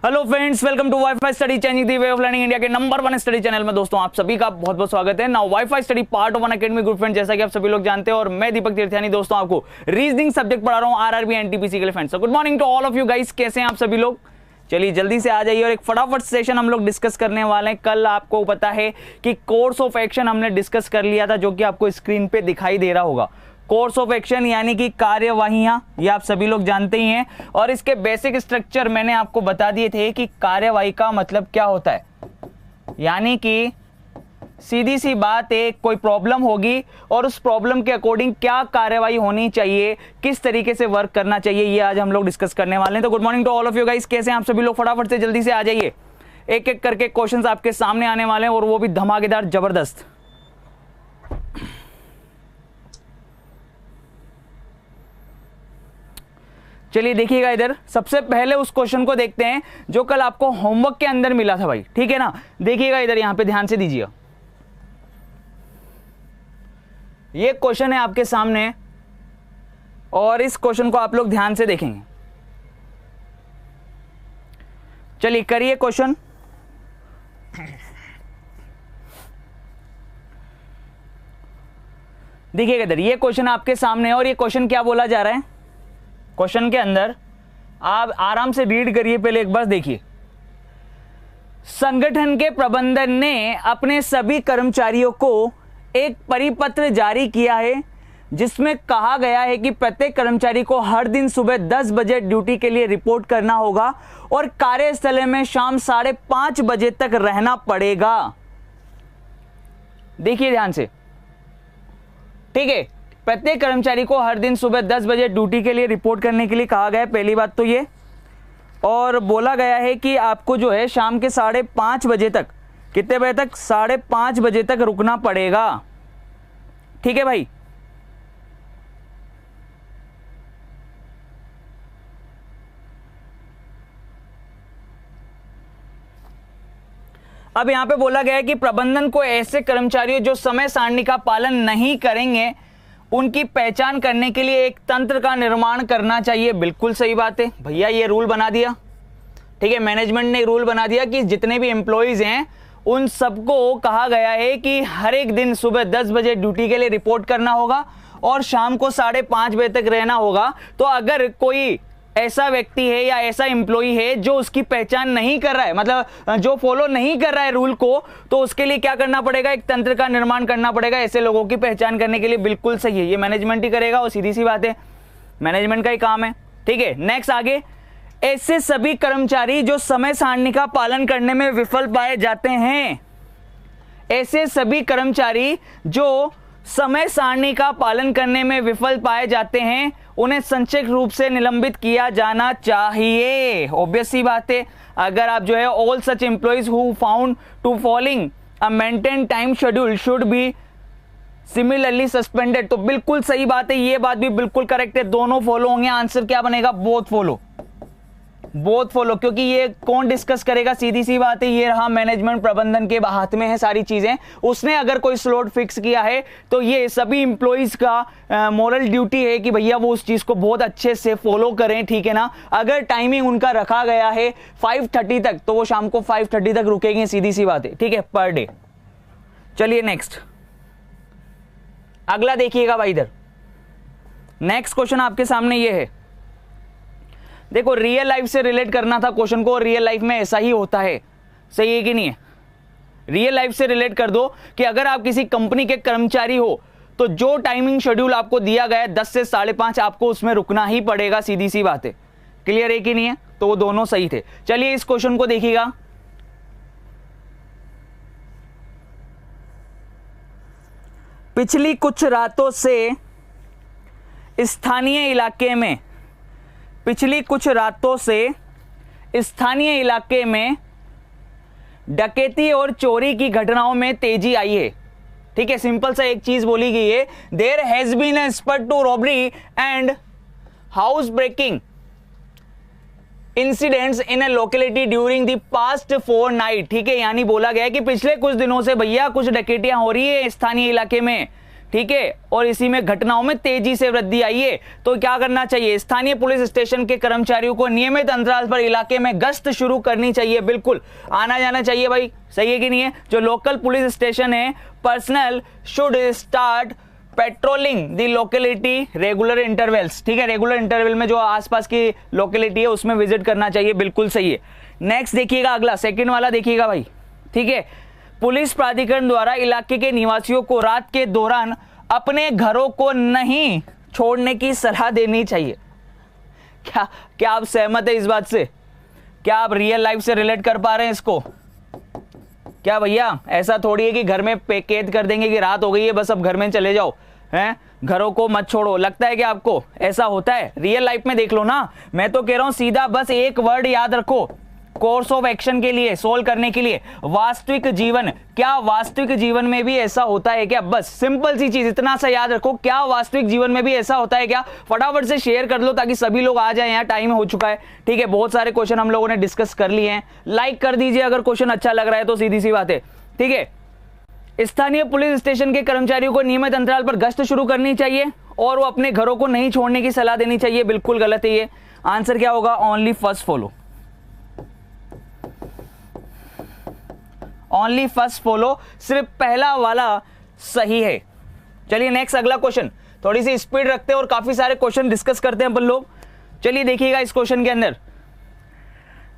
Hello friends, welcome to WiFi study, changing the way of learning, India के number 1 study channel में। दोस्तों आप सभी का बहुत बहुत स्वागत है। Now WiFi study part 1 academy group friend, जैसा कि आप सभी लोग जानते हैं, और मैं दीपक तीर्थयानी दोस्तों आपको रीजनिंग सब्जेक्ट पढ़ा रहा हूं आरआरबी एनटीपीसी के लिए। Friends, good morning to all of you guys. कैसे हैं आप सभी लोग? चलिए जल्दी से आ जाइए और एक फटाफट सेशन हम लोग डिस्कस करने वाले हैं। कल आपको पता है कि कोर्स ऑफ एक्शन हमने डिस्कस कर लिया था, जो कि आपको स्क्रीन पे दिखाई दे रहा होगा। कोर्स ऑफ एक्शन यानी कि कार्यवाहियां, ये आप सभी लोग जानते ही हैं, और इसके बेसिक स्ट्रक्चर मैंने आपको बता दिए थे कि कार्यवाही का मतलब क्या होता है। यानी कि सीधी सी बात है, कोई प्रॉब्लम होगी और उस प्रॉब्लम के अकॉर्डिंग क्या कार्यवाही होनी चाहिए, किस तरीके से वर्क करना चाहिए, ये आज हम लोग डिस्कस करने वाले हैं। तो good morning to all of you guys. कैसे हैं आप सभी लोग? फटाफट से जल्दी से आ जाइए। एक एक करके क्वेश्चंस आपके सामने आने वाले हैं और वो भी धमाकेदार, जबरदस्त। चलिए देखिएगा इधर, सबसे पहले उस क्वेश्चन को देखते हैं जो कल आपको होमवर्क के अंदर मिला था भाई, ठीक है ना। देखिएगा इधर, यहां पे ध्यान से दीजिएगा। ये क्वेश्चन है आपके सामने और इस क्वेश्चन को आप लोग ध्यान से देखेंगे। चलिए करिए क्वेश्चन। देखिएगा इधर, ये क्वेश्चन आपके सामने है और ये क्वेश्चन क्या बोला जा रहा है। क्वेश्चन के अंदर आप आराम से रीड करिए, पहले एक बार देखिए। संगठन के प्रबंधन ने अपने सभी कर्मचारियों को एक परिपत्र जारी किया है जिसमें कहा गया है कि प्रत्येक कर्मचारी को हर दिन सुबह 10 बजे ड्यूटी के लिए रिपोर्ट करना होगा और कार्यस्थल में शाम 5:30 बजे तक रहना पड़ेगा। देखिए ध्यान से, ठीक है। प्रत्येक कर्मचारी को हर दिन सुबह 10 बजे ड्यूटी के लिए रिपोर्ट करने के लिए कहा गया है, पहली बात तो ये। और बोला गया है कि आपको जो है शाम के 5:30 बजे तक, कितने बजे तक? 5:30 बजे तक रुकना पड़ेगा, ठीक है भाई। अब यहां पे बोला गया है कि प्रबंधन को ऐसे कर्मचारियों जो समय सारणी का पालन नहीं करेंगे उनकी पहचान करने के लिए एक तंत्र का निर्माण करना चाहिए। बिल्कुल सही बात है भैया, ये रूल बना दिया, ठीक है। मैनेजमेंट ने रूल बना दिया कि जितने भी एम्प्लॉइज हैं उन सबको कहा गया है कि हर एक दिन सुबह 10 बजे ड्यूटी के लिए रिपोर्ट करना होगा और शाम को 5:30 बजे तक रहना होगा। तो अगर कोई ऐसा व्यक्ति है या ऐसा एम्प्लॉई है जो उसकी पहचान नहीं कर रहा है, मतलब जो फॉलो नहीं कर रहा है रूल को, तो उसके लिए क्या करना पड़ेगा? एक तंत्र का निर्माण करना पड़ेगा ऐसे लोगों की पहचान करने के लिए। बिल्कुल सही है, ये मैनेजमेंट ही करेगा और सीधी सी बात है, मैनेजमेंट का ही काम है, ठीक है। नेक्स्ट आगे, ऐसे सभी कर्मचारी जो समय सारणी का पालन करने में विफल पाए जाते हैं, ऐसे सभी कर्मचारी जो समय सारणी का पालन करने में विफल पाए जाते हैं उन्हें संक्षिप्त रूप से निलंबित किया जाना चाहिए। ऑब्वियस सी बात है, अगर आप जो है all such employees who found to following a maintain time schedule should be similarly suspended, तो बिल्कुल सही बात है, ये बात भी बिल्कुल करेक्ट है। दोनों फॉलो होंगे, आंसर क्या बनेगा? Both follow, both follow. क्योंकि ये कौन डिस्कस करेगा? सीधी सी बात है, ये रहा मैनेजमेंट, प्रबंधन के हाथ में है सारी चीजें। उसने अगर कोई स्लॉट फिक्स किया है तो ये सभी इंप्लॉइज का मोरल ड्यूटी है कि भैया वो उस चीज को बहुत अच्छे से फॉलो करें, ठीक है ना। अगर टाइमिंग उनका रखा गया है 5:30 तक, तो वो शाम को 5:30 तक रुकेंगे, सीधी सी बात है, ठीक है, पर डे। चलिए नेक्स्ट, अगला देखिएगा भाई इधर। नेक्स्ट क्वेश्चन आपके सामने ये है। देखो, रियल लाइफ से रिलेट करना था क्वेश्चन को, और रियल लाइफ में ऐसा ही होता है, सही है कि नहीं है? रियल लाइफ से रिलेट कर दो कि अगर आप किसी कंपनी के कर्मचारी हो तो जो टाइमिंग शेड्यूल आपको दिया गया है 10 से 5:30, आपको उसमें रुकना ही पड़ेगा, सीधी सी बात है। क्लियर है कि नहीं है? तो वो दोनों सही थे। चलिए इस क्वेश्चन को देखिएगा। पिछली कुछ रातों से स्थानीय इलाके में डकैती और चोरी की घटनाओं में तेजी आई है, ठीक है। सिंपल सा एक चीज बोली गई है, there has been a spurt to robbery and house breaking incidents in a locality during the past 4 night, ठीक है। यानी बोला गया है कि पिछले कुछ दिनों से भैया कुछ डकैतियां हो रही है स्थानीय इलाके में, ठीक है, और इसी में घटनाओं में तेजी से वृद्धि आई है। तो क्या करना चाहिए, स्थानीय पुलिस स्टेशन के कर्मचारियों को नियमित अंतराल पर इलाके में गश्त शुरू करनी चाहिए, बिल्कुल आना जाना चाहिए भाई, सही है कि नहीं है। जो लोकल पुलिस स्टेशन है, personal should start patrolling the locality regular intervals, ठीक है, रेगुलर इंटरवल में जो आसपास की लोकेलिटी है उसमें विजिट करना चाहिए, बिल्कुल सही है। नेक्स्ट देखिएगा, अगला सेकंड वाला देखिएगा भाई, ठीक है। पुलिस प्राधिकरण द्वारा इलाके के निवासियों को रात के दौरान अपने घरों को नहीं छोड़ने की सलाह देनी चाहिए। क्या आप सहमत है इस बात से? क्या आप रियल लाइफ से रिलेट कर पा रहे हैं इसको? क्या भैया ऐसा थोड़ी है कि घर में कैद कर देंगे कि रात हो गई है बस अब घर में चले जाओ, हैं, घरों को मत छोड़ो, लगता है कि आपको ऐसा होता है? रियल लाइफ में देख लो ना। मैं तो कह रहा हूं सीधा बस एक वर्ड याद रखो कोर्स ऑफ एक्शन के लिए, सोल्व करने के लिए, वास्तविक जीवन। क्या वास्तविक जीवन में भी ऐसा होता है क्या? बस सिंपल सी चीज इतना सा याद रखो, क्या वास्तविक जीवन में भी ऐसा होता है क्या? फटाफट से शेयर कर लो ताकि सभी लोग आ जाए, यहाँ टाइम हो चुका है, ठीक है। बहुत सारे क्वेश्चन हम लोगों ने डिस्कस कर लिए हैं, लाइक कर दीजिए अगर क्वेश्चन अच्छा लग रहा है तो, सीधी सी बात है, ठीक है। स्थानीय पुलिस स्टेशन के कर्मचारियों को नियमित अंतराल पर गश्त शुरू करनी चाहिए और वो अपने घरों को नहीं छोड़ने की सलाह देनी चाहिए, बिल्कुल गलत है ये। आंसर क्या होगा? Only first follow, only first follow, सिर्फ पहला वाला सही है। चलिए नेक्स्ट अगला क्वेश्चन, थोड़ी सी स्पीड रखते हैं और काफी सारे क्वेश्चन डिस्कस करते हैं अपन लोग। चलिए देखिएगा इस क्वेश्चन के अंदर,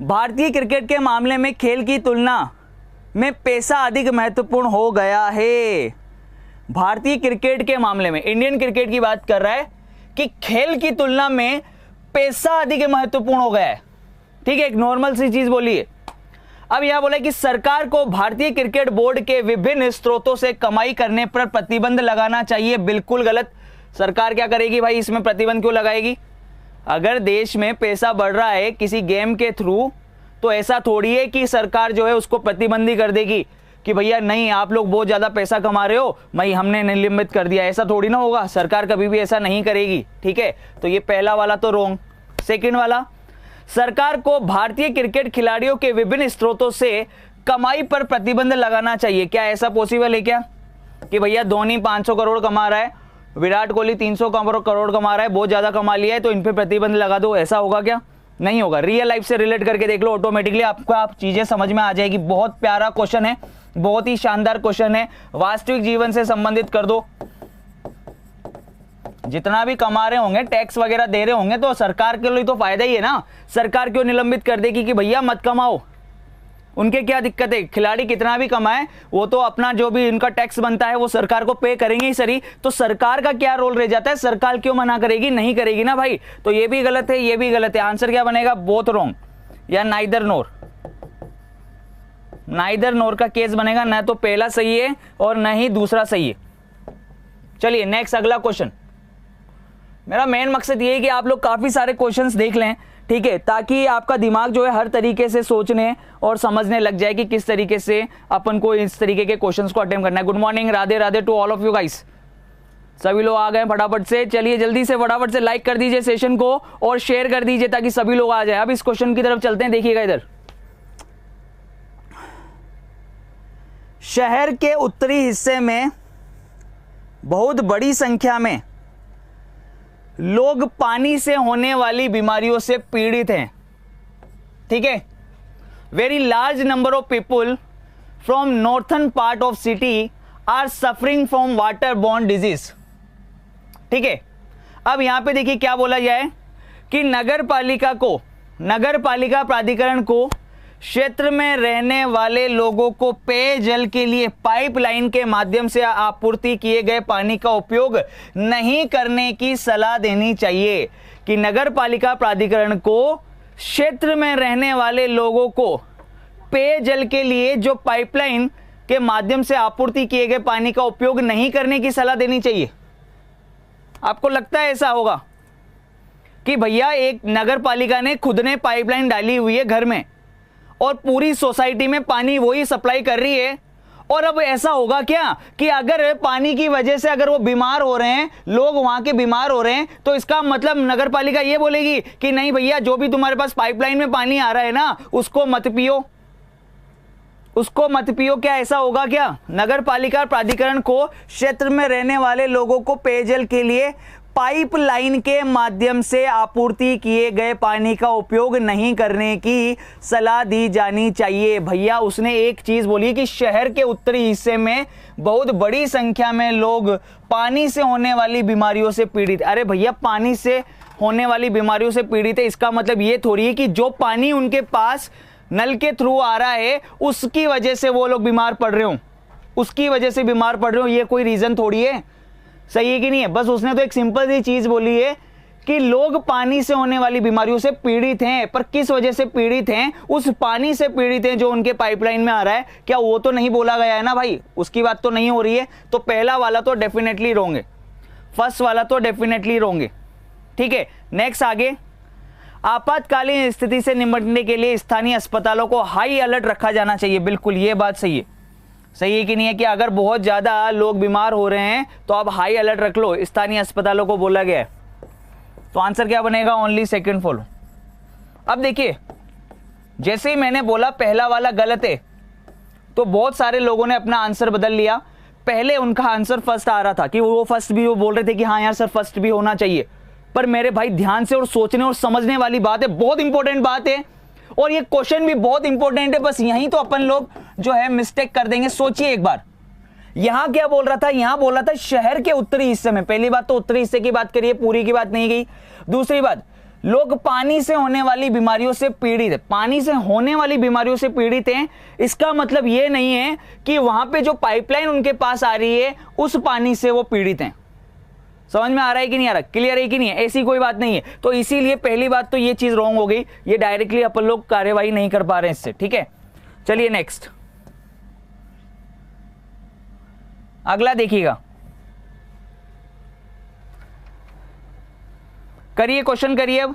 भारतीय क्रिकेट के मामले में खेल की तुलना में पैसा अधिक महत्वपूर्ण हो गया है। भारतीय क्रिकेट के मामले में, इंडियन क्रिकेट की बात कर रहा है कि खेल की तुलना में पैसा अधिक महत्वपूर्ण हो गया है, ठीक है, एक नॉर्मल सी चीज बोली है। अब यह बोला कि सरकार को भारतीय क्रिकेट बोर्ड के विभिन्न स्रोतों से कमाई करने पर प्रतिबंध लगाना चाहिए, बिल्कुल गलत। सरकार क्या करेगी भाई, इसमें प्रतिबंध क्यों लगाएगी? अगर देश में पैसा बढ़ रहा है किसी गेम के थ्रू तो ऐसा थोड़ी है कि सरकार जो है उसको प्रतिबंधी कर देगी कि भैया नहीं आप लोग बहुत ज्यादा पैसा कमा रहे हो भाई हमने निलंबित कर दिया, ऐसा थोड़ी ना होगा, सरकार कभी भी ऐसा नहीं करेगी, ठीक है। तो ये पहला वाला तो रॉन्ग। सेकंड वाला, सरकार को भारतीय क्रिकेट खिलाड़ियों के विभिन्न स्रोतों से कमाई पर प्रतिबंध लगाना चाहिए। क्या ऐसा पॉसिबल है क्या कि भैया धोनी 500 करोड़ कमा रहा है, विराट कोहली 300 करोड़ कमा रहा है, बहुत ज्यादा कमा लिया है तो इन पे प्रतिबंध लगा दो, ऐसा होगा क्या? नहीं होगा। रियल लाइफ से रिलेट करके देख लो, ऑटोमेटिकली आपको आप चीजें समझ में आ जाएगी। बहुत प्यारा क्वेश्चन है, बहुत ही शानदार क्वेश्चन है, वास्तविक जीवन से संबंधित कर दो। जितना भी कमा रहे होंगे, टैक्स वगैरह दे रहे होंगे तो सरकार के लिए तो फायदा ही है ना। सरकार क्यों निलंबित कर देगी कि भैया मत कमाओ? उनके क्या दिक्कत है? खिलाड़ी कितना भी कमाए वो तो अपना जो भी इनका टैक्स बनता है वो सरकार को पे करेंगे ही सही। तो सरकार का क्या रोल रह जाता है? सरकार क्यों मना करेगी? नहीं करेगी ना भाई। तो ये भी गलत है, ये भी गलत है। आंसर क्या बनेगा? बोथ रॉन्ग या नाइदर नोर। नाइदर नोर का केस बनेगा, न तो पहला सही है और न ही दूसरा सही है। चलिए नेक्स्ट अगला क्वेश्चन। मेरा मेन मकसद ये है कि आप लोग काफी सारे क्वेश्चंस देख लें, ठीक है, ताकि आपका दिमाग जो है हर तरीके से सोचने और समझने लग जाए कि किस तरीके से अपन को इस तरीके के क्वेश्चंस को अटेम्प्ट करना है। Good morning, Radhe Radhe to all of you guys. सभी लोग आ गए फटाफट से। चलिए जल्दी से फटाफट से लाइक कर दीजिए सेशन को और शेयर कर दीजिए ताकि सभी लोग आ जाए। अब इस क्वेश्चन की तरफ चलते हैं, देखिएगा इधर। शहर के उत्तरी हिस्से में बहुत बड़ी संख्या में लोग पानी से होने वाली बीमारियों से पीड़ित हैं, ठीक है। Very large number of people from northern part of city are suffering from water borne disease, ठीक है। अब यहां पे देखिए क्या बोला जाए कि नगर पालिका प्राधिकरण को क्षेत्र में रहने वाले लोगों को पेयजल के लिए पाइपलाइन के माध्यम से आपूर्ति किए गए पानी का उपयोग नहीं करने की सलाह देनी चाहिए। कि नगर पालिका प्राधिकरण को क्षेत्र में रहने वाले लोगों को पेयजल के लिए जो पाइपलाइन के माध्यम से आपूर्ति किए गए पानी का उपयोग नहीं करने की सलाह देनी चाहिए। आपको लगता है ऐसा होगा कि भैया एक नगर पालिका ने खुद ने पाइपलाइन डाली हुई है घर में और पूरी सोसाइटी में पानी वही सप्लाई कर रही है, और अब ऐसा होगा क्या कि अगर पानी की वजह से अगर वो बीमार हो रहे हैं, लोग वहां के बीमार हो रहे हैं, तो इसका मतलब नगर पालिका ये बोलेगी कि नहीं भैया जो भी तुम्हारे पास पाइपलाइन में पानी आ रहा है ना उसको मत पियो। उसको मत पियो। क्या ऐसा होगा क्या? नगर पालिका प्राधिकरण को क्षेत्र में रहने वाले लोगों को पेयजल के लिए पाइपलाइन के माध्यम से आपूर्ति किए गए पानी का उपयोग नहीं करने की सलाह दी जानी चाहिए। भैया उसने एक चीज बोली कि शहर के उत्तरी हिस्से में बहुत बड़ी संख्या में लोग पानी से होने वाली बीमारियों से पीड़ित। अरे भैया पानी से होने वाली बीमारियों से पीड़ित है, इसका मतलब ये थोड़ी है कि जो पानी उनके पास नल के थ्रू आ रहा है उसकी वजह से वो लोग बीमार पड़ रहे हो, उसकी वजह से बीमार पड़ रहे हो, ये कोई रीजन थोड़ी है। सही है कि नहीं है? बस उसने तो एक सिंपल सी चीज बोली है कि लोग पानी से होने वाली बीमारियों से पीड़ित हैं, पर किस वजह से पीड़ित हैं? उस पानी से पीड़ित हैं जो उनके पाइपलाइन में आ रहा है। क्या वो तो नहीं बोला गया है ना भाई, उसकी बात तो नहीं हो रही है। तो पहला वाला तो डेफिनेटली रॉन्ग है, फर्स्ट वाला तो डेफिनेटली रॉन्ग है। ठीक है, नेक्स्ट आगे। आपातकालीन स्थिति से निपटने के लिए स्थानीय अस्पतालों को हाई अलर्ट रखा जाना चाहिए। बिल्कुल ये बात सही है। सही है कि नहीं है कि अगर बहुत ज्यादा लोग बीमार हो रहे हैं तो आप हाई अलर्ट रख लो, स्थानीय अस्पतालों को बोला गया है। तो आंसर क्या बनेगा? Only second follow. अब देखिए, जैसे ही मैंने बोला पहला वाला गलत है तो बहुत सारे लोगों ने अपना आंसर बदल लिया। पहले उनका आंसर फर्स्ट आ रहा था कि वो फर्स्ट भी, वो बोल रहे थे कि हाँ यार सर फर्स्ट भी होना चाहिए। पर मेरे भाई ध्यान से और सोचने और समझने वाली बात है, बहुत इंपॉर्टेंट बात है, और ये क्वेश्चन भी बहुत इंपॉर्टेंट है। बस यहीं तो अपन लोग जो है मिस्टेक कर देंगे। सोचिए एक बार, यहां क्या बोल रहा था? यहां बोल रहा था शहर के उत्तरी हिस्से में। पहली बात तो उत्तरी हिस्से की बात करिए, पूरी की बात नहीं गई। दूसरी बात, लोग पानी से होने वाली बीमारियों से पीड़ित है, पानी से होने वाली बीमारियों से पीड़ित हैं। इसका मतलब ये नहीं है कि वहां पे जो पाइपलाइन उनके पास आ रही है उस पानी से वो पीड़ित हैं। समझ में आ रहा है कि नहीं आ रहा? क्लियर है कि नहीं है? ऐसी कोई बात नहीं है। तो इसीलिए पहली बात तो ये चीज रॉन्ग हो गई, ये डायरेक्टली अपन लोग कार्यवाही नहीं कर पा रहे हैं इससे। ठीक है, चलिए नेक्स्ट अगला देखिएगा, करिए क्वेश्चन करिए। अब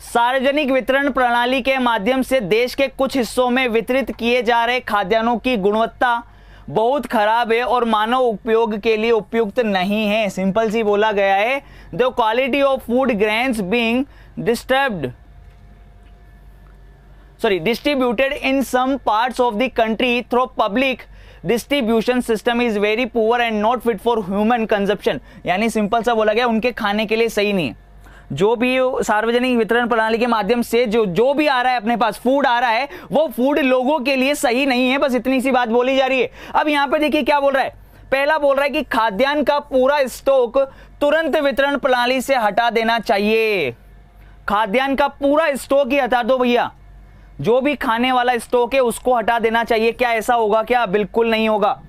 सार्वजनिक वितरण प्रणाली के माध्यम से देश के कुछ हिस्सों में वितरित किए जा रहे खाद्यान्नों की गुणवत्ता बहुत खराब है और मानव उपयोग के लिए उपयुक्त नहीं है। सिंपल सी बोला गया है, the quality of food grains being distributed in some parts of the country through public distribution system is very poor and not fit for human consumption। यानी सिंपल सा बोला गया उनके खाने के लिए सही नहीं है। जो भी सार्वजनिक वितरण प्रणाली के माध्यम से जो भी आ रहा है अपने पास फूड आ रहा है वो फूड लोगों के लिए सही नहीं है। बस इतनी सी बात बोली जा रही है। अब यहां पे देखिए क्या बोल रहा है। पहला बोल रहा है कि खाद्यान्न का पूरा स्टॉक तुरंत वितरण प्रणाली से हटा देना चाहिए। खाद्यान्न का पूरा स्टॉक ही हटा दो भैया, जो भी खाने वाला स्टॉक है उसको हटा देना चाहिए। क्या ऐसा होगा क्या? बिल्कुल नहीं होगा।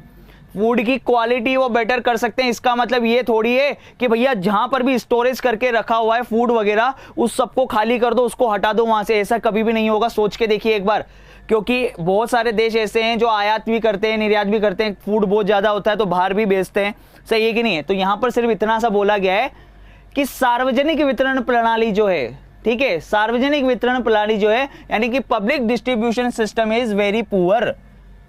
फूड की क्वालिटी वो बेटर कर सकते हैं। इसका मतलब ये थोड़ी है कि भैया जहां पर भी स्टोरेज करके रखा हुआ है फूड वगैरह उस सबको खाली कर दो, उसको हटा दो वहां से। ऐसा कभी भी नहीं होगा। सोच के देखिए एक बार, क्योंकि बहुत सारे देश ऐसे हैं जो आयात भी करते हैं, निर्यात भी करते हैं, फूड बहुत ज्यादा होता है तो बाहर भी बेचते हैं। सही है कि नहीं है? तो यहां पर सिर्फ इतना सा बोला गया है कि सार्वजनिक वितरण प्रणाली जो है, ठीक है, सार्वजनिक वितरण प्रणाली जो है यानी कि public distribution system is very poor.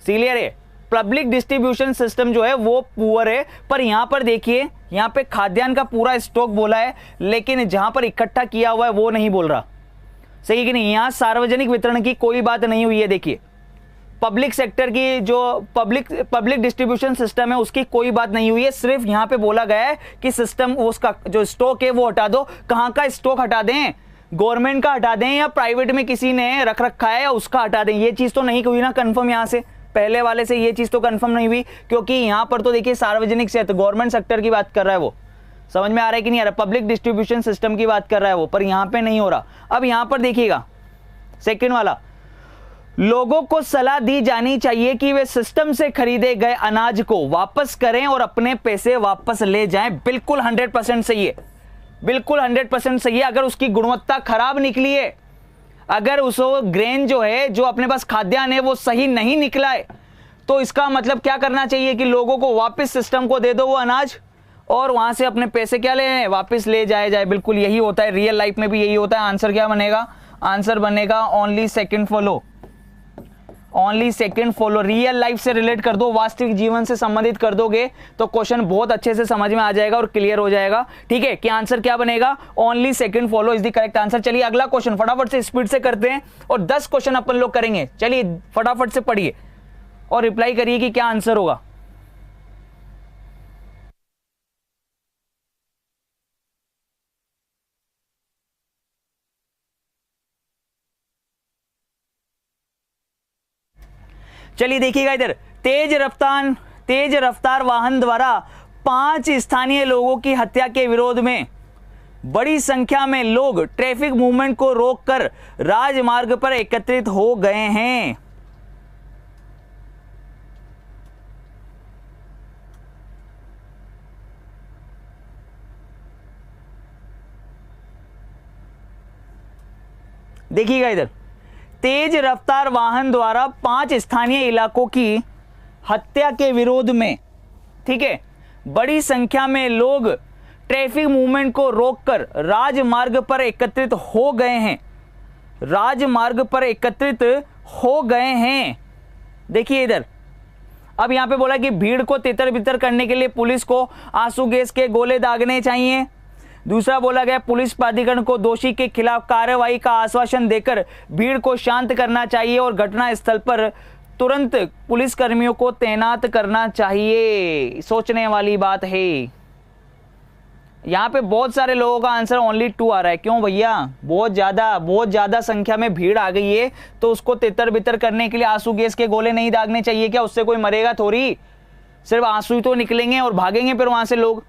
Clear है? पब्लिक डिस्ट्रीब्यूशन सिस्टम जो है वो पुअर है। पर यहां पर देखिए, यहां पे खाद्यान्न का पूरा स्टॉक बोला है लेकिन जहां पर इकट्ठा किया हुआ है वो नहीं बोल रहा। सही है कि नहीं? यहां सार्वजनिक वितरण की कोई बात नहीं हुई है। देखिए पब्लिक सेक्टर की जो पब्लिक डिस्ट्रीब्यूशन सिस्टम है उसकी कोई बात नहीं हुई है। सिर्फ यहां पे बोला गया है कि सिस्टम उसका जो स्टॉक है वो हटा दो। कहां का स्टॉक हटा दें? गवर्नमेंट का हटा दें या प्राइवेट में किसी ने रख रखा है या उसका हटा दें? ये चीज तो नहीं हुई ना कंफर्म। यहां से पहले वाले से ये चीज तो कंफर्म नहीं हुई, क्योंकि यहां पर तो देखिए सार्वजनिक से तो गवर्नमेंट सेक्टर की बात कर रहा है वो। समझ में आ रहा है कि नहीं आ रहा? पब्लिक डिस्ट्रीब्यूशन सिस्टम की बात कर रहा है वो, पर यहां पे नहीं हो रहा। अब यहां पर देखिएगा सेकंड वाला, लोगों को सलाह दी जानी चाहिए कि वे सिस्टम से खरीदे गए अनाज को वापस करें और अपने पैसे वापस ले जाएं। बिल्कुल 100% सही है, बिल्कुल 100% सही है। अगर उसकी गुणवत्ता खराब निकली है, अगर उस ग्रेन जो है जो अपने पास खाद्यान्न है वो सही नहीं निकला है, तो इसका मतलब क्या करना चाहिए कि लोगों को वापस सिस्टम को दे दो वो अनाज और वहां से अपने पैसे क्या ले वापस ले जाए। बिल्कुल यही होता है, रियल लाइफ में भी यही होता है। आंसर क्या बनेगा? आंसर बनेगा only second follow. Only second follow. Real life से रिलेट कर दो, वास्तविक जीवन से संबंधित कर दोगे तो क्वेश्चन बहुत अच्छे से समझ में आ जाएगा और क्लियर हो जाएगा। ठीक है, कि आंसर क्या बनेगा, only second follow is the correct answer. चलिए अगला क्वेश्चन फटाफट से स्पीड से करते हैं और 10 क्वेश्चन अपन लोग करेंगे। चलिए फटाफट से पढ़िए और रिप्लाई करिए कि क्या आंसर होगा। चलिए देखिएगा इधर, तेज रफ्तार वाहन द्वारा 5 स्थानीय लोगों की हत्या के विरोध में बड़ी संख्या में लोग ट्रैफिक मूवमेंट को रोककर राजमार्ग पर एकत्रित हो गए हैं। देखिएगा इधर, तेज रफ्तार वाहन द्वारा 5 स्थानीय इलाकों की हत्या के विरोध में, ठीक है, बड़ी संख्या में लोग ट्रैफिक मूवमेंट को रोककर राजमार्ग पर एकत्रित हो गए हैं। राजमार्ग पर एकत्रित हो गए हैं। देखिए इधर, अब यहां पे बोला कि भीड़ को तितर बितर करने के लिए पुलिस को आंसू गैस के गोले दागने चाहिए। दूसरा बोला गया पुलिस प्राधिकरण को दोषी के खिलाफ कार्रवाई का आश्वासन देकर भीड़ को शांत करना चाहिए और घटना स्थल पर तुरंत पुलिस कर्मियों को तैनात करना चाहिए। सोचने वाली बात है। यहां पे बहुत सारे लोगों का आंसर ओनली 2 आ रहा है। क्यों भैया, बहुत ज्यादा संख्या में भीड़ आ गई है तो उसको तितर बितर करने के लिए आंसू गैस के गोले नहीं दागने चाहिए क्या? उससे कोई मरेगा थोड़ी, सिर्फ आंसू ही तो निकलेंगे और भागेंगे फिर वहां से लोग।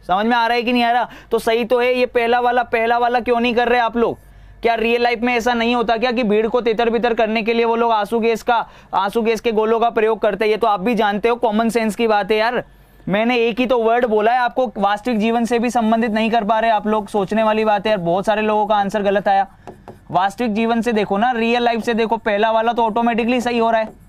समझ में आ रहा है कि नहीं आ रहा? तो सही तो है ये पहला वाला क्यों नहीं कर रहे आप लोग? क्या रियल लाइफ में ऐसा नहीं होता क्या कि भीड़ को तितर बितर करने के लिए वो लोग आंसू गैस के गोलों का प्रयोग करते हैं? ये तो आप भी जानते हो, कॉमन सेंस की बात है यार। मैंने एक ही तो वर्ड बोला है, आपको वास्तविक जीवन से भी संबंधित नहीं कर पा रहे आप लोग। सोचने वाली बात है यार। बहुत सारे लोगों का आंसर गलत आया। वास्तविक जीवन से देखो ना, रियल लाइफ से देखो, पहला वाला तो ऑटोमेटिकली सही हो रहा है।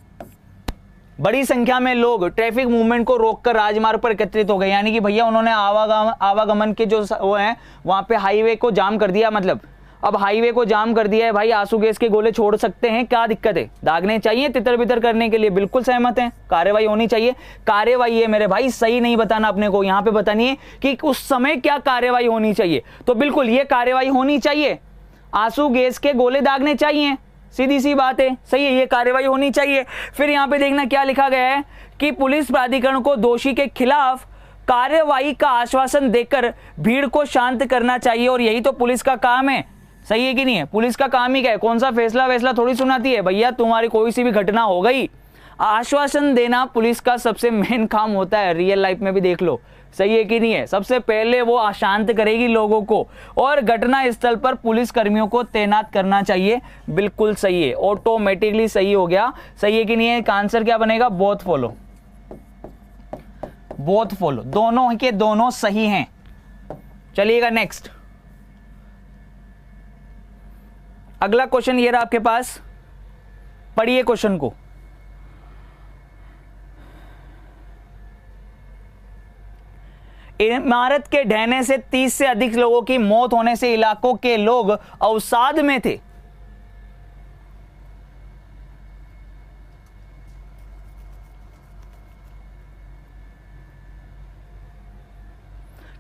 बड़ी संख्या में लोग ट्रैफिक मूवमेंट को रोककर राजमार्ग पर एकत्रित हो गए, यानी कि भैया उन्होंने आवागमन के जो वो हैं वहां पे हाईवे को जाम कर दिया। मतलब अब हाईवे को जाम कर दिया है भाई, आंसू गैस के गोले छोड़ सकते हैं, क्या दिक्कत है? दागने चाहिए तितर बितर करने के लिए, बिल्कुल सहमत हैं। कार्रवाई होनी चाहिए, कार्रवाई है मेरे भाई, सही नहीं बताना अपने को। यहाँ पे बतानी है कि उस समय क्या कार्रवाई होनी चाहिए, तो बिल्कुल ये कार्रवाई होनी चाहिए। आंसू गैस के गोले दागने चाहिए, सीधी सी बात है, सही है, ये कार्रवाई होनी चाहिए। फिर यहाँ पे देखना क्या लिखा गया है कि पुलिस प्राधिकरण को दोषी के खिलाफ कार्रवाई का आश्वासन देकर भीड़ को शांत करना चाहिए, और यही तो पुलिस का काम है। सही है कि नहीं है? पुलिस का काम ही क्या है? कौन सा फैसला थोड़ी सुनाती है भैया। तुम्हारी कोई सी भी घटना हो गई, आश्वासन देना पुलिस का सबसे मेन काम होता है। रियल लाइफ में भी देख लो, सही है कि नहीं है? सबसे पहले वो अशांत करेगी लोगों को और घटना स्थल पर पुलिस कर्मियों को तैनात करना चाहिए। बिल्कुल सही है, ऑटोमेटिकली सही हो गया। सही है कि नहीं है? आंसर क्या बनेगा? बोथ फॉलो, दोनों के दोनों सही हैं। चलिएगा नेक्स्ट, अगला क्वेश्चन ये रहा आपके पास, पढ़िए क्वेश्चन को। इमारत के ढहने से 30 से अधिक लोगों की मौत होने से इलाकों के लोग अवसाद में थे।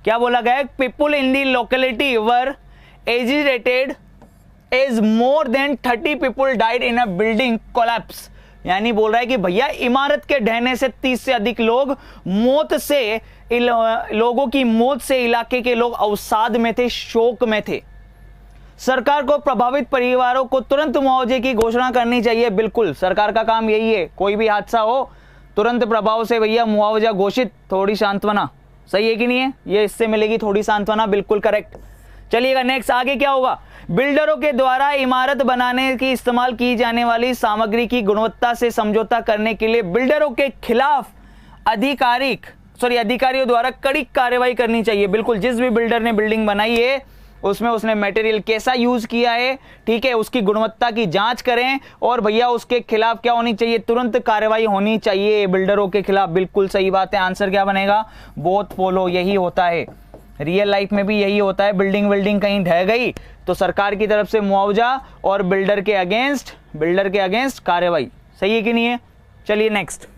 क्या बोला गया? People in the locality were agitated as more than 30 people died in a building collapse. यानी बोल रहा है कि भैया इमारत के ढहने से 30 से अधिक लोग लोगों की मौत से इलाके के लोग अवसाद में थे, शोक में थे। सरकार को प्रभावित परिवारों को तुरंत मुआवजे की घोषणा करनी चाहिए। बिल्कुल सरकार का काम यही है, कोई भी हादसा हो तुरंत प्रभाव से भैया मुआवजा घोषित, थोड़ी सांत्वना। सही है कि नहीं है? ये इससे मिलेगी थोड़ी सांत्वना, बिल्कुल करेक्ट। चलिएगा नेक्स्ट, आगे क्या होगा? बिल्डरों के द्वारा इमारत बनाने की इस्तेमाल की जाने वाली सामग्री की गुणवत्ता से समझौता करने के लिए बिल्डरों के खिलाफ अधिकारियों द्वारा कड़ी कार्रवाई करनी चाहिए। बिल्कुल, जिस भी बिल्डर ने बिल्डिंग बनाई है उसमें उसने मटेरियल कैसा यूज किया है, ठीक है, उसकी गुणवत्ता की जांच करें और भैया उसके खिलाफ क्या होनी चाहिए? तुरंत कार्रवाई होनी चाहिए बिल्डरों के खिलाफ। बिल्कुल सही बात है। आंसर क्या बनेगा? बोथ फॉलो, यही होता है। रियल लाइफ में भी यही होता है। बिल्डिंग कहीं ढह गई तो सरकार की तरफ से मुआवजा और बिल्डर के अगेंस्ट कार्रवाई। सही है कि नहीं है? चलिए नेक्स्ट,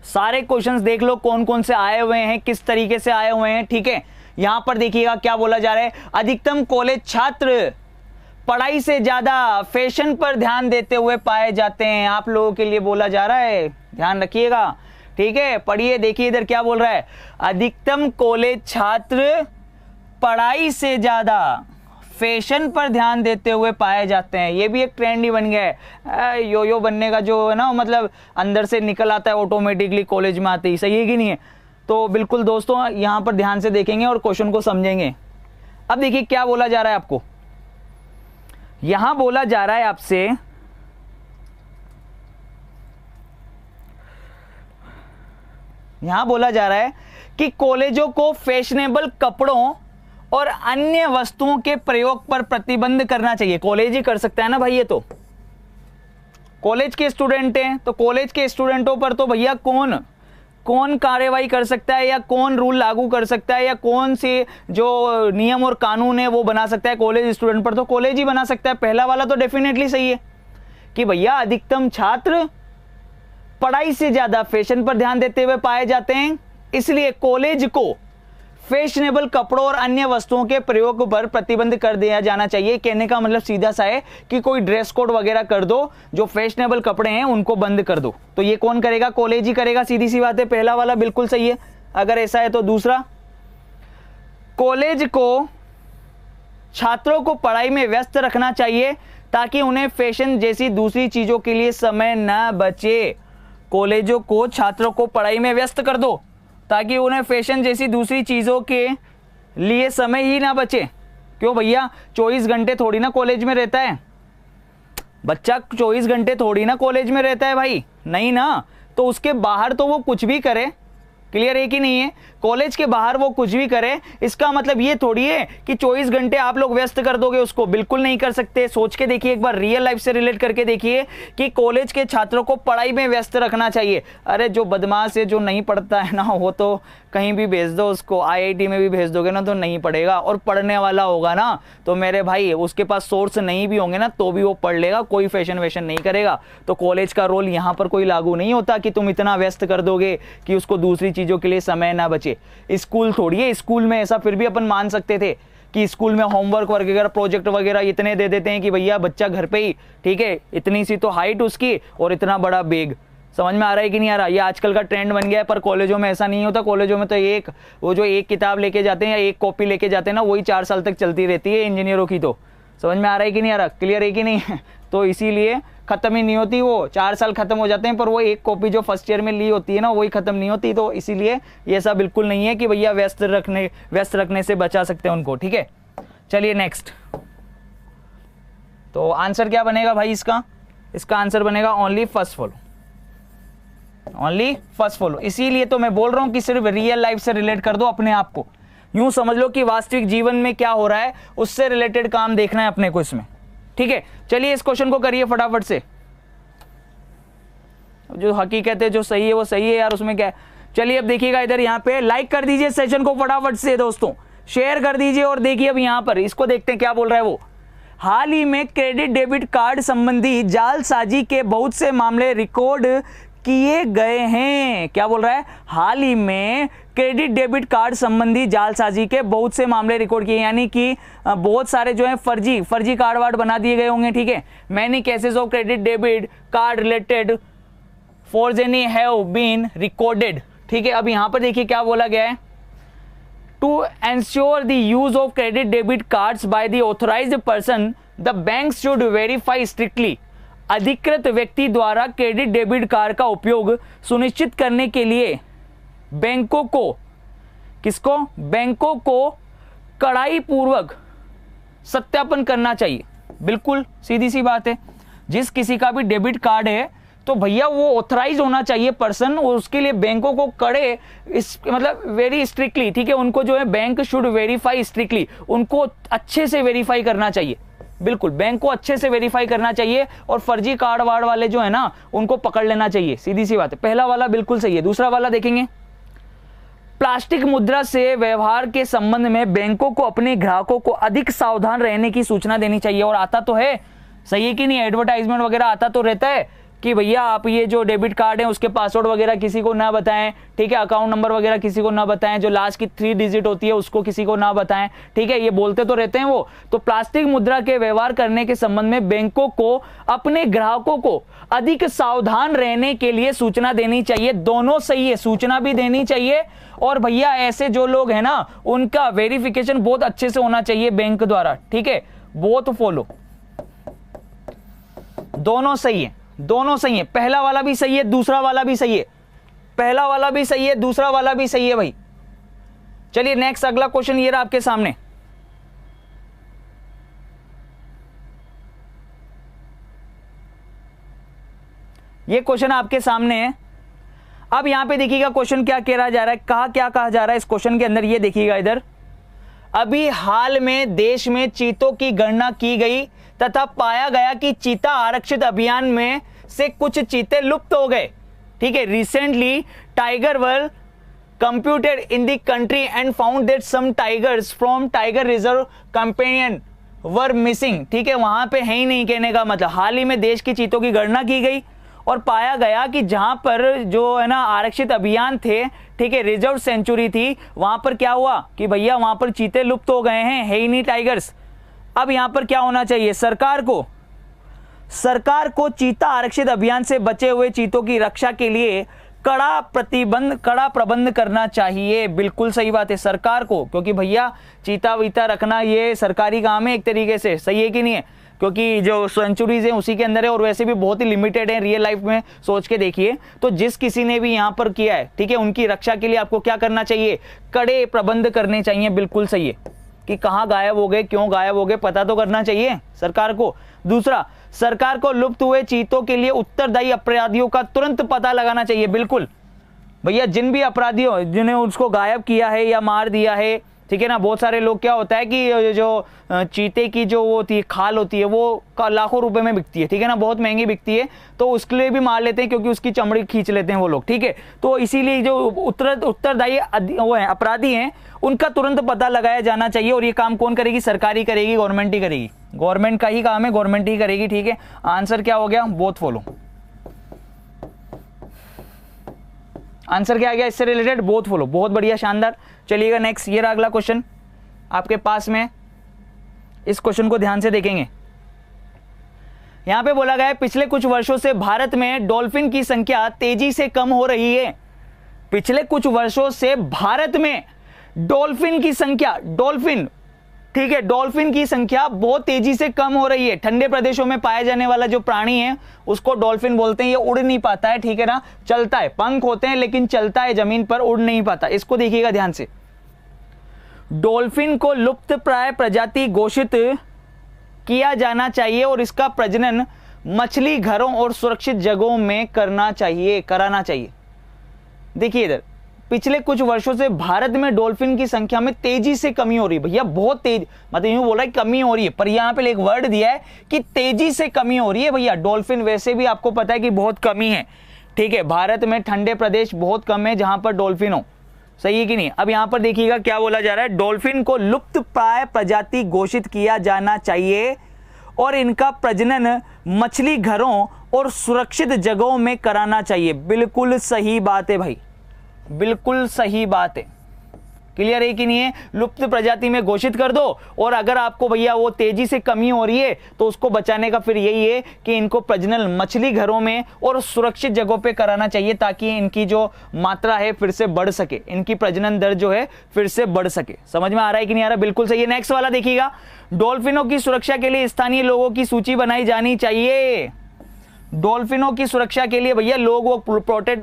सारे क्वेश्चंस देख लो कौन कौन से आए हुए हैं, किस तरीके से आए हुए हैं, ठीक है। यहां पर देखिएगा क्या बोला जा रहा है, अधिकतम कॉलेज छात्र पढ़ाई से ज्यादा फैशन पर ध्यान देते हुए पाए जाते हैं। आप लोगों के लिए बोला जा रहा है, ध्यान रखिएगा, ठीक है। पढ़िए, देखिए इधर क्या बोल रहा है, अधिकतम कॉलेज छात्र पढ़ाई से ज्यादा फैशन पर ध्यान देते हुए पाए जाते हैं। ये भी एक ट्रेंड ही बन गया है, यो बनने का जो है ना, मतलब अंदर से निकल आता है ऑटोमेटिकली कॉलेज में आते ही, सही है कि नहीं है? तो बिल्कुल दोस्तों यहां पर ध्यान से देखेंगे और क्वेश्चन को समझेंगे। अब देखिए क्या बोला जा रहा है आपको, यहां बोला जा रहा है आपसे, यहां बोला जा रहा है कि कॉलेजों को फैशनेबल कपड़ों और अन्य वस्तुओं के प्रयोग पर प्रतिबंध करना चाहिए। कॉलेज ही कर सकता है ना भाई, ये तो कॉलेज के स्टूडेंट हैं, तो कॉलेज के स्टूडेंटों पर तो भैया कौन कार्रवाई कर सकता है, या कौन रूल लागू कर सकता है, या कौन से जो नियम और कानून है वो बना सकता है कॉलेज स्टूडेंट पर? तो कॉलेज ही बना सकता है। पहला वाला तो डेफिनेटली सही है कि भैया अधिकतम छात्र पढ़ाई से ज्यादा फैशन पर ध्यान देते हुए पाए जाते हैं, इसलिए कॉलेज को फैशनेबल कपड़ों और अन्य वस्तुओं के प्रयोग पर प्रतिबंध कर दिया जाना चाहिए। कहने का मतलब सीधा सा है कि कोई ड्रेस कोड वगैरह कर दो, जो फैशनेबल कपड़े हैं उनको बंद कर दो। तो ये कौन करेगा? कॉलेज ही करेगा, सीधी सी बात है। पहला वाला बिल्कुल सही है अगर ऐसा है तो। दूसरा, कॉलेज को छात्रों को पढ़ाई में व्यस्त रखना चाहिए ताकि उन्हें फैशन जैसी दूसरी चीजों के लिए समय न बचे। कॉलेजों को छात्रों को पढ़ाई में व्यस्त कर दो ताकि उन्हें फैशन जैसी दूसरी चीजों के लिए समय ही ना बचे। क्यों भैया, 24 घंटे थोड़ी ना कॉलेज में रहता है बच्चा, 24 घंटे थोड़ी ना कॉलेज में रहता है भाई, नहीं ना। तो उसके बाहर तो वो कुछ भी करे, क्लियर है कि नहीं है? कॉलेज के बाहर वो कुछ भी करे, इसका मतलब ये थोड़ी है कि 24 घंटे आप लोग व्यस्त कर दोगे उसको, बिल्कुल नहीं कर सकते। सोच के देखिए एक बार, रियल लाइफ से रिलेट करके देखिए कि कॉलेज के छात्रों को पढ़ाई में व्यस्त रखना चाहिए। अरे जो बदमाश है, जो नहीं पढ़ता है ना, वो तो कहीं भी भेज दो उसको, IIT में भी भेज दोगे ना तो नहीं पढ़ेगा, और पढ़ने वाला होगा ना तो मेरे भाई उसके पास सोर्स नहीं भी होंगे ना तो भी वो पढ़ लेगा, कोई फैशन वैशन नहीं करेगा। तो कॉलेज का रोल यहाँ पर कोई लागू नहीं होता कि तुम इतना व्यस्त कर दोगे कि उसको दूसरी चीजों के लिए समय ना बचे। स्कूल थोड़ी है, स्कूल में ऐसा फिर भी अपन मान सकते थे कि स्कूल में होमवर्क वगैरह प्रोजेक्ट वगैरह इतने दे देते हैं कि भैया बच्चा घर पे ही, ठीक है, इतनी सी तो हाइट उसकी और इतना बड़ा बैग। समझ में आ रहा है कि नहीं आ रहा? ये आजकल का ट्रेंड बन गया है, पर कॉलेजों में ऐसा नहीं होता। कॉलेजों में तो एक किताब लेके जाते हैं या एक कॉपी लेके जाते हैं ना, वही 4 साल तक चलती रहती है इंजीनियरों की। तो समझ में आ रहा है कि नहीं आ रहा? क्लियर है कि नहीं? तो इसीलिए खत्म ही नहीं होती, वो 4 साल खत्म हो जाते हैं, पर वो एक कॉपी जो फर्स्ट ईयर में ली होती है ना वही खत्म नहीं होती। तो इसीलिए ये ऐसा बिल्कुल नहीं है कि भैया व्यस्त रखने से बचा सकते हैं उनको, ठीक है। चलिए नेक्स्ट, तो आंसर क्या बनेगा भाई इसका आंसर बनेगा only first follow, only first follow. इसीलिए तो मैं बोल रहा हूं कि सिर्फ रियल लाइफ से रिलेट कर दो अपने आप को, यूं समझ लो कि वास्तविक जीवन में क्या हो रहा है उससे रिलेटेड काम देखना है अपने को इसमें, ठीक है। चलिए इस क्वेश्चन को करिए फटाफट से, जो हकीकत है जो सही है वो सही है यार, उसमें क्या है। चलिए अब देखिएगा इधर, यहाँ पे लाइक कर दीजिए सेशन को फटाफट से दोस्तों, शेयर कर दीजिए और देखिए अब यहाँ पर इसको देखते हैं क्या बोल रहा है वो। हाल ही में क्रेडिट डेबिट कार्ड संबंधी जालसाजी के बहुत से मामले रिकॉर्ड किए गए हैं। क्या बोल रहा है? हाल ही में क्रेडिट डेबिट कार्ड संबंधी जालसाजी के बहुत से मामले रिकॉर्ड किए, यानी कि बहुत सारे जो है फर्जी कार्ड वार्ड बना दिए गए होंगे, ठीक है। Many cases of credit debit card related forgery have been recorded, ठीक है। अब यहां पर देखिए क्या बोला गया है, to ensure the use of credit debit cards by the authorised person the bank should verify strictly. अधिकृत व्यक्ति द्वारा क्रेडिट डेबिट कार्ड का उपयोग सुनिश्चित करने के लिए बैंकों को कड़ाई पूर्वक सत्यापन करना चाहिए। बिल्कुल सीधी सी बात है, जिस किसी का भी डेबिट कार्ड है तो भैया वो ऑथराइज होना चाहिए पर्सन, और उसके लिए बैंकों को कड़े मतलब वेरी स्ट्रिक्टली, ठीक है, उनको जो है बैंक शुड वेरीफाई स्ट्रिक्टली, उनको अच्छे से वेरीफाई करना चाहिए। बिल्कुल बैंक को अच्छे से वेरीफाई करना चाहिए, और फर्जी कार्ड वार्ड वाले जो है ना उनको पकड़ लेना चाहिए, सीधी सी बात है। पहला वाला बिल्कुल सही है। दूसरा वाला देखेंगे, प्लास्टिक मुद्रा से व्यवहार के संबंध में बैंकों को अपने ग्राहकों को अधिक सावधान रहने की सूचना देनी चाहिए। और आता तो है, सही है कि नहीं, एडवर्टाइजमेंट वगैरह आता तो रहता है कि भैया आप ये जो डेबिट कार्ड है उसके पासवर्ड वगैरह किसी को ना बताएं, ठीक है, अकाउंट नंबर वगैरह किसी को ना बताएं, जो लास्ट की 3 डिजिट होती है उसको किसी को ना बताएं, ठीक है, ये बोलते तो रहते हैं वो। तो प्लास्टिक मुद्रा के व्यवहार करने के संबंध में बैंकों को अपने ग्राहकों को अधिक सावधान रहने के लिए सूचना देनी चाहिए। दोनों सही है, सूचना भी देनी चाहिए और भैया ऐसे जो लोग हैं ना उनका वेरिफिकेशन बहुत अच्छे से होना चाहिए बैंक द्वारा, ठीक है, बोथ फॉलो, दोनों सही है, दोनों सही है, पहला वाला भी सही है, दूसरा वाला भी सही है, पहला वाला भी सही है, दूसरा वाला भी सही है भाई। चलिए नेक्स्ट अगला क्वेश्चन ये रहा आपके सामने। ये क्वेश्चन आपके सामने है। अब यहां पे देखिएगा क्वेश्चन क्या कह रहा जा रहा है, क्या कहा जा रहा है इस क्वेश्चन के अंदर, ये देखिएगा इधर। अभी हाल में देश में चीतों की गणना की गई तथा पाया गया कि चीता आरक्षित अभियान में से कुछ चीते लुप्त हो गए, ठीक है। Recently tiger were computed in the country and found that some tigers from tiger reserve companion were missing, ठीक है, वहां पे है ही नहीं, कहने का मतलब हाल ही में देश की चीतों की गणना की गई और पाया गया कि जहां पर जो है ना आरक्षित अभियान थे, ठीक है, रिजर्व सेंचुरी थी, वहां पर क्या हुआ कि भैया वहां पर चीते लुप्त हो गए हैं, है ही नहीं टाइगर्स। अब यहां पर क्या होना चाहिए, सरकार को चीता आरक्षित अभियान से बचे हुए चीतों की रक्षा के लिए कड़ा प्रबंध करना चाहिए। बिल्कुल सही बात है, सरकार को, क्योंकि भैया चीता वीता रखना ये सरकारी काम है एक तरीके से, सही है कि नहीं है, क्योंकि जो सेंचुरीज हैं उसी के अंदर है और वैसे भी बहुत ही लिमिटेड है रियल लाइफ में, सोच के देखिए। तो जिस किसी ने भी यहां पर किया है, ठीक है, उनकी रक्षा के लिए आपको क्या करना चाहिए, कड़े प्रबंध करने चाहिए। बिल्कुल सही है कि कहां गायब हो गए, क्यों गायब हो गए, पता तो करना चाहिए सरकार को। दूसरा, सरकार को लुप्त हुए चीतों के लिए उत्तरदायी अपराधियों का तुरंत पता लगाना चाहिए। बिल्कुल भैया, जिन भी अपराधियों जिन्हें उसको गायब किया है या मार दिया है, ठीक है ना, बहुत सारे लोग क्या होता है कि जो चीते की जो वो होती है खाल होती है वो लाखों रुपए में बिकती है, ठीक है ना, बहुत महंगी बिकती है, तो उसके लिए भी मार लेते हैं क्योंकि उसकी चमड़ी खींच लेते हैं वो लोग, ठीक है। तो इसीलिए जो उत्तरदायी वो है अपराधी हैं उनका तुरंत पता लगाया जाना चाहिए। और ये काम कौन करेगी, सरकार ही करेगी, गवर्नमेंट ही करेगी, गवर्नमेंट का ही काम है, गवर्नमेंट ही करेगी, ठीक है। आंसर क्या हो गया, बोथ फॉलो। आंसर क्या आ गया इससे रिलेटेड, बोथ फॉलो, बहुत बढ़िया, शानदार। चलिएगा नेक्स्ट, ये रहा अगला क्वेश्चन आपके पास में, इस क्वेश्चन को ध्यान से देखेंगे। यहां पे बोला गया है पिछले कुछ वर्षों से भारत में डॉल्फिन की संख्या तेजी से कम हो रही है। पिछले कुछ वर्षों से भारत में डॉल्फिन की संख्या, डॉल्फिन, ठीक है, डॉल्फिन की संख्या बहुत तेजी से कम हो रही है। ठंडे प्रदेशों में पाया जाने वाला जो प्राणी है उसको डॉल्फिन बोलते हैं। ये उड़ नहीं पाता है, ठीक है ना, चलता है, पंख होते हैं लेकिन चलता है जमीन पर, उड़ नहीं पाता। इसको देखिएगा ध्यान से, डॉल्फिन को लुप्त प्राय प्रजाति घोषित किया जाना चाहिए और इसका प्रजनन मछली घरों और सुरक्षित जगहों में कराना चाहिए। देखिए इधर, पिछले कुछ वर्षों से भारत में डॉल्फिन की संख्या में तेजी से कमी हो रही है। भैया बहुत तेज, मतलब यूं बोला है कमी हो रही है, पर यहां पे एक वर्ड दिया है कि तेजी से कमी हो रही है। भैया डॉल्फिन वैसे भी आपको पता है कि बहुत कमी है, ठीक है, भारत में ठंडे प्रदेश बहुत कम है जहां पर डॉल्फिन हो, सही है कि नहीं। अब यहां पर देखिएगा क्या बोला जा रहा है, डॉल्फिन को लुप्त प्राय प्रजाति घोषित किया जाना चाहिए और इनका प्रजनन मछली घरों और सुरक्षित जगहों में कराना चाहिए। बिल्कुल सही बात है भाई, बिल्कुल सही बात है, क्लियर है कि नहीं है। लुप्त प्रजाति में घोषित कर दो और अगर आपको भैया वो तेजी से कमी हो रही है तो उसको बचाने का फिर यही है कि इनको प्रजनन मछली घरों में और सुरक्षित जगहों पे कराना चाहिए ताकि इनकी जो मात्रा है फिर से बढ़ सके, इनकी प्रजनन दर जो है फिर से बढ़ सके। समझ में आ रहा है कि नहीं आ रहा, बिल्कुल सही है। नेक्स्ट वाला देखिएगा, डॉल्फिनों की सुरक्षा के लिए स्थानीय लोगों की सूची बनाई जानी चाहिए। डॉल्फिनों की सुरक्षा के लिए भैया लोग वो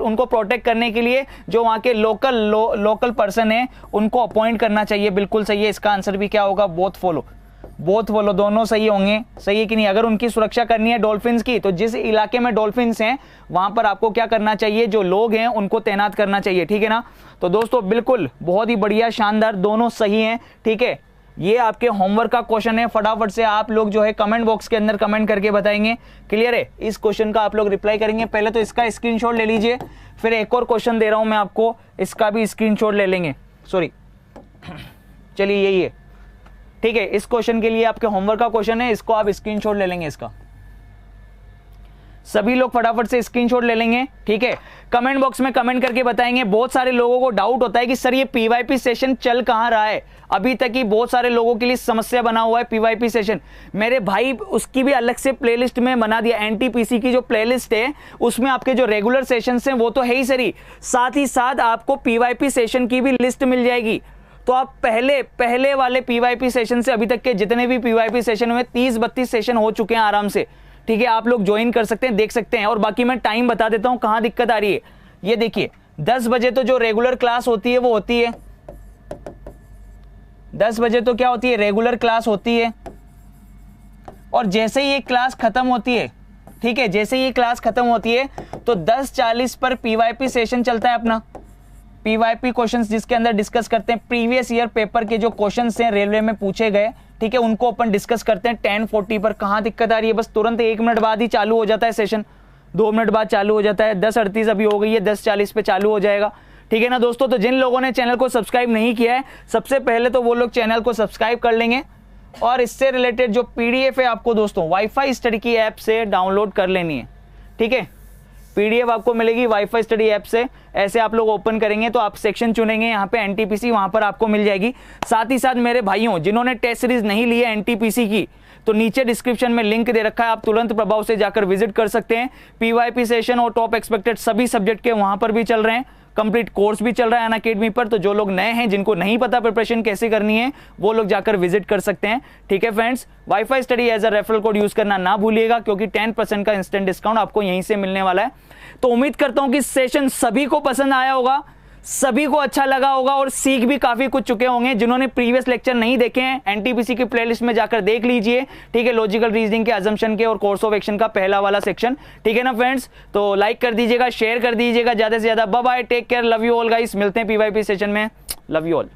उनको प्रोटेक्ट करने के लिए जो वहां के लोकल पर्सन है उनको अपॉइंट करना चाहिए। बिल्कुल सही है, इसका आंसर भी क्या होगा, बोथ फॉलो, दोनों सही होंगे, सही है कि नहीं। अगर उनकी सुरक्षा करनी है डॉल्फिन्स की तो जिस इलाके में डॉल्फिन्स हैं वहां पर आपको क्या करना चाहिए, जो लोग हैं उनको तैनात करना चाहिए, ठीक है ना। तो दोस्तों बिल्कुल बहुत ही बढ़िया, शानदार, दोनों सही हैं, ठीक है। ये आपके होमवर्क का क्वेश्चन है, फटाफट से आप लोग जो है कमेंट बॉक्स के अंदर कमेंट करके बताएंगे। क्लियर है? इस क्वेश्चन का आप लोग रिप्लाई करेंगे। पहले तो इसका स्क्रीनशॉट ले लीजिए, फिर एक और क्वेश्चन दे रहा हूं मैं आपको, इसका भी स्क्रीनशॉट ले लेंगे। सॉरी, चलिए यही है, ठीक है। इस क्वेश्चन के लिए आपके होमवर्क का क्वेश्चन है, इसको आप स्क्रीनशॉट ले लेंगे। इसका सभी लोग फटाफट से स्क्रीनशॉट ले लेंगे, ठीक है। कमेंट बॉक्स में कमेंट करके बताएंगे। बहुत सारे लोगों को डाउट होता है कि सर ये पीवाईपी सेशन चल कहां रहा है, अभी तक ही बहुत सारे लोगों के लिए समस्या बना हुआ है पीवाईपी सेशन। मेरे भाई उसकी भी अलग से प्लेलिस्ट में बना दिया, एनटीपीसी की जो प्लेलिस्ट है उसमें आपके जो रेगुलर सेशंस हैं वो तो है ही सही, साथ ही साथ आपको पीवाईपी सेशन की भी लिस्ट मिल जाएगी। तो आप पहले वाले पीवाईपी सेशन से अभी तक के जितने भी पीवाईपी सेशन हुए 30-32 सेशन हो चुके हैं आराम से, ठीक है। आप लोग ज्वाइन कर सकते हैं, देख सकते हैं। और बाकी मैं टाइम बता देता हूं कहां दिक्कत आ रही है। ये देखिए 10 बजे तो जो रेगुलर क्लास होती है वो होती है, 10 बजे तो क्या होती है, रेगुलर क्लास होती है। और जैसे ही ये क्लास खत्म होती है, ठीक है, जैसे ही ये क्लास खत्म होती है तो 10:40 पर पीवाईपी सेशन चलता है अपना। पीवाईपी क्वेश्चंस जिसके अंदर डिस्कस करते हैं प्रीवियस ईयर पेपर के जो क्वेश्चंस हैं रेलवे में पूछे गए, ठीक है, उनको अपन डिस्कस करते हैं 10:40 पर। कहां दिक्कत आ रही है, बस तुरंत 1 मिनट बाद ही चालू हो जाता है सेशन, 2 मिनट बाद चालू हो जाता है। 10:38 अभी हो गई है, 10:40 पे चालू हो जाएगा, ठीक है ना दोस्तों। तो जिन लोगों ने चैनल को सब्सक्राइब नहीं किया है, सबसे पहले तो वो लोग चैनल को सब्सक्राइब कर लेंगे। और इससे रिलेटेड जो पीडीएफ है आपको दोस्तों वाईफाई स्टडी की ऐप से डाउनलोड कर लेनी है, ठीक है। पीडीएफ आपको मिलेगी वाईफाई स्टडी ऐप से। ऐसे आप लोग ओपन करेंगे तो आप सेक्शन चुनेंगे, यहाँ पे एनटीपीसी, वहां पर आपको मिल जाएगी। साथ ही साथ मेरे भाइयों जिन्होंने टेस्ट सीरीज नहीं ली है एनटीपीसी की, तो नीचे डिस्क्रिप्शन में लिंक दे रखा है, आप तुरंत प्रभाव से जाकर विजिट कर सकते हैं। पीवाईपी सेशन और टॉप एक्सपेक्टेड सभी सब्जेक्ट के वहां पर भी चल रहे हैं, कंप्लीट कोर्स भी चल रहा है अनअकैडमी पर। तो जो लोग नए हैं, जिनको नहीं पता प्रिपरेशन कैसे करनी है, वो लोग जाकर विजिट कर सकते हैं, ठीक है friends. Wifi study as a referral code use करना ना भूलिएगा, क्योंकि 10% का इंस्टेंट डिस्काउंट आपको यहीं से मिलने वाला है। तो उम्मीद करता हूं कि सेशन सभी को पसंद आया होगा, सभी को अच्छा लगा होगा और सीख भी काफी कुछ चुके होंगे। जिन्होंने प्रीवियस लेक्चर नहीं देखे हैं, एनटीपीसी की प्लेलिस्ट में जाकर देख लीजिए, ठीक है। लॉजिकल रीजनिंग के, अजम्पशन के और कोर्स ऑफ एक्शन का पहला वाला सेक्शन, ठीक है ना फ्रेंड्स। तो लाइक कर दीजिएगा, शेयर कर दीजिएगा ज्यादा से ज्यादा। Bye bye, take care, love you all guys. मिलते हैं पीवाईपी सेशन में, लव यू ऑल।